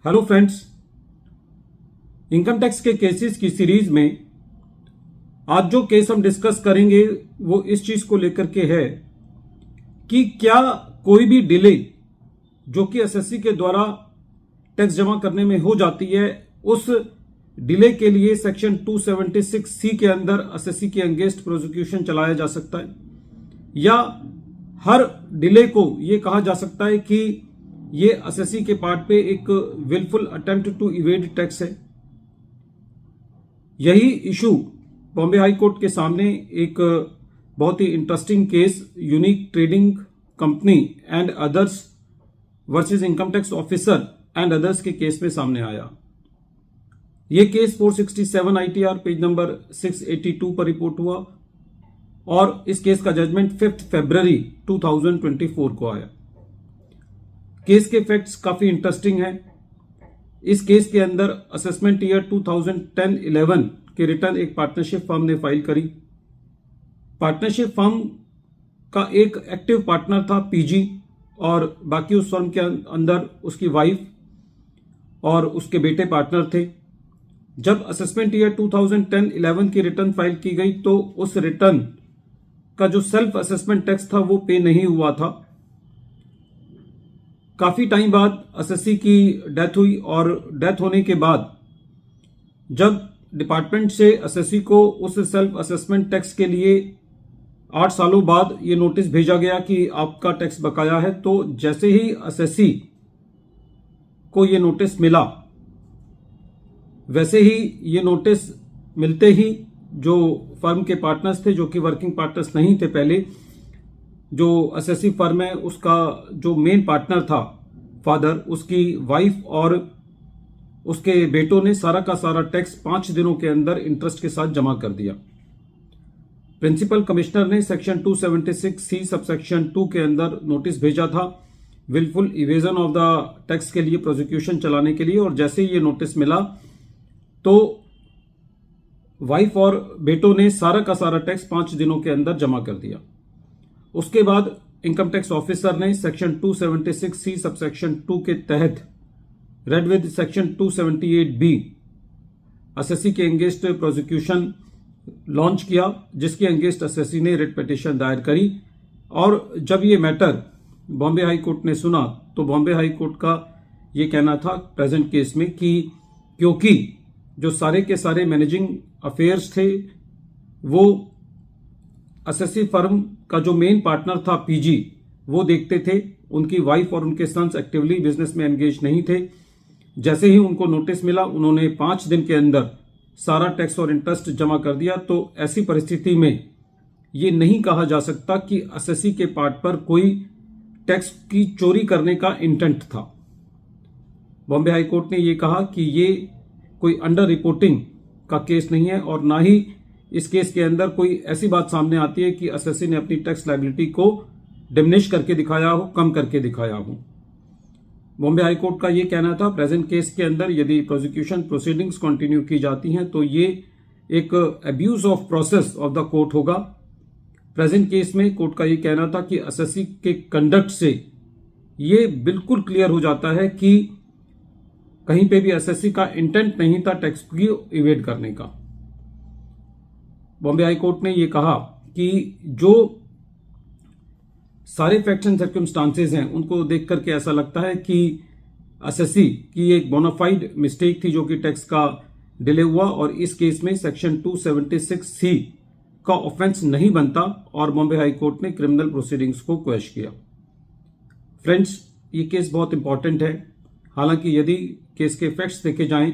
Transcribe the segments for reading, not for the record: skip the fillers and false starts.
Hello friends, income tax के cases की series में आज जो केस हम डिस्कस करेंगे वो इस चीज को लेकर के है कि क्या कोई भी डिले जो कि एसएससी के द्वारा टैक्स जमा करने में हो जाती है, उस डिले के लिए सेक्शन 276C के अंदर एसएससी के अगेंस्ट प्रोसिक्यूशन चलाया जा सकता है, या हर डिले को यह कहा जा सकता है कि ये एसएससी के पार्ट पे एक wilful attempt to evade tax है। यही इशू बॉम्बे हाई कोर्ट के सामने एक बहुत ही interesting case unique trading company and others versus income tax officer and others के केस में सामने आया। यह केस 467 आईटीआर पेज नंबर 682 पर रिपोर्ट हुआ और इस केस का जजमेंट 5 फरवरी 2024 को आया। केस के फैक्ट्स काफी इंटरेस्टिंग हैं। इस केस के अंदर असेसमेंट ईयर 2010-11 के रिटर्न एक पार्टनरशिप फर्म ने फाइल करी। पार्टनरशिप फर्म का एक एक्टिव पार्टनर था पीजी और बाकी उस फर्म के अंदर उसकी वाइफ और उसके बेटे पार्टनर थे। जब असेसमेंट ईयर 2010-11 की रिटर्न फाइल की गई तो उस रिटर्न का जो सेल्फ असेसमेंट टैक्स था वो पे नहीं हुआ था। काफी टाइम बाद एसएससी की डेथ हुई और डेथ होने के बाद जब डिपार्टमेंट से एसएससी को उस सेल्फ असेसमेंट टैक्स के लिए 8 सालों बाद ये नोटिस भेजा गया कि आपका टैक्स बकाया है, तो जैसे ही एसएससी को ये नोटिस मिला वैसे ही ये नोटिस मिलते ही जो फर्म के पार्टनर्स थे, जो कि वर्किंग पार्टनर्स नहीं थे पहले, जो एसएससी फर्म है उसका जो मेन पार्टनर था फादर, उसकी वाइफ और उसके बेटों ने सारा का सारा टैक्स 5 दिनों के अंदर इंटरेस्ट के साथ जमा कर दिया। प्रिंसिपल कमिश्नर ने सेक्शन 276C सबसेक्शन 2 के अंदर नोटिस भेजा था wilful evasion of the tax के लिए प्रोसिक्यूशन चलाने के लिए, और जैसे ही ये नोटिस मिला तो वाइफ और बेटों ने सारा का सारा टैक्स 5 दिनों के अंदर जमा कर दिया। उसके बाद इनकम टैक्स ऑफिसर ने सेक्शन 276C सबसेक्शन 2 के तहत read with section 278B SSC के अगेंस्ट प्रोसिक्यूशन लॉन्च किया, जिसके अगेंस्ट एसएससी ने रिट पिटीशन दायर करी। और जब ये मैटर बॉम्बे हाई कोर्ट ने सुना तो बॉम्बे हाई कोर्ट का ये कहना था प्रेजेंट केस में कि क्योंकि जो सारे के सारे मैनेजिंग अफेयर्स थे वो एसएससी फर्म का जो मेन पार्टनर था पीजी वो देखते थे, उनकी वाइफ और उनके सन्स एक्टिवली बिजनेस में एंगेज नहीं थे। जैसे ही उनको नोटिस मिला उन्होंने 5 दिन के अंदर सारा टैक्स और इंटरेस्ट जमा कर दिया। तो ऐसी परिस्थिति में ये नहीं कहा जा सकता कि एसएससी के पार्ट पर कोई टैक्स की चोरी करने का इंटेंट था। बॉम्बे हाई कोर्ट ने ये कहा कि ये कोई अंडर रिपोर्टिंग का केस नहीं है और ना ही इस केस के अंदर कोई ऐसी बात सामने आती है कि एसएससी ने अपनी टैक्स लायबिलिटी को डिमिनिश करके दिखाया हो, कम करके दिखाया हो। बॉम्बे हाई कोर्ट का यह कहना था प्रेजेंट केस के अंदर यदि प्रोसिक्यूशन प्रोसीडिंग्स कंटिन्यू की जाती हैं तो ये एक abuse of process of the court होगा। प्रेजेंट केस में कोर्ट का यह कहना था कि एसएससी के कंडक्ट से ये बिल्कुल क्लियर हो जाता है कि कहीं पे भी एसएससी का इंटेंट नहीं था टैक्स की इवेड करने का। बॉम्बे हाई कोर्ट ने यह कहा कि जो सारे फैक्ट्स एंड सर्कमस्टांसेस हैं उनको देख करके ऐसा लगता है कि एसएससी की एक बोनाफाइड मिस्टेक थी जो कि टैक्स का डिले हुआ, और इस केस में सेक्शन 276C का ऑफेंस नहीं बनता और बॉम्बे हाई कोर्ट ने क्रिमिनल प्रोसीडिंग्स को क्वैश किया। फ्रेंड्स, ये केस बहुत इंपॉर्टेंट है। हालांकि यदि केस के फैक्ट्स देखे जाएं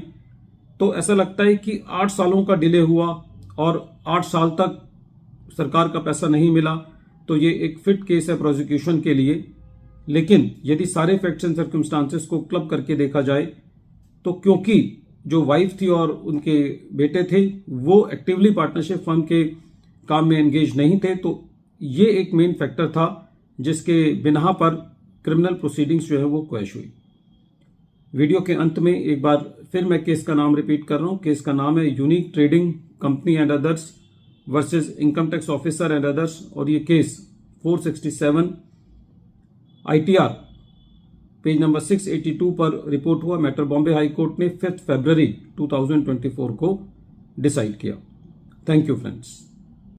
तो ऐसा लगता है कि 8 सालों का डिले हुआ और 8 साल तक सरकार का पैसा नहीं मिला, तो ये एक फिट केस है प्रोसिक्यूशन के लिए। लेकिन यदि सारे फैक्ट्स एंड सर्कमस्टांसेस को क्लब करके देखा जाए तो क्योंकि जो वाइफ थी और उनके बेटे थे वो एक्टिवली पार्टनरशिप फर्म के काम में एंगेज नहीं थे, तो ये एक मेन फैक्टर था जिसके बिना पर क्रिमिनल प्रोसीडिंग्स जो है वो क्वैश हुई। वीडियो के अंत में एक बार फिर मैं केस का नाम रिपीट कर रहा हूं। केस का नाम है unique trading company and others versus income tax officer and others, और ये केस 467 आईटीआर पेज नंबर 682 पर रिपोर्ट हुआ। मैटर बॉम्बे हाई कोर्ट ने 5 फरवरी 2024 को डिसाइड किया। Thank you friends.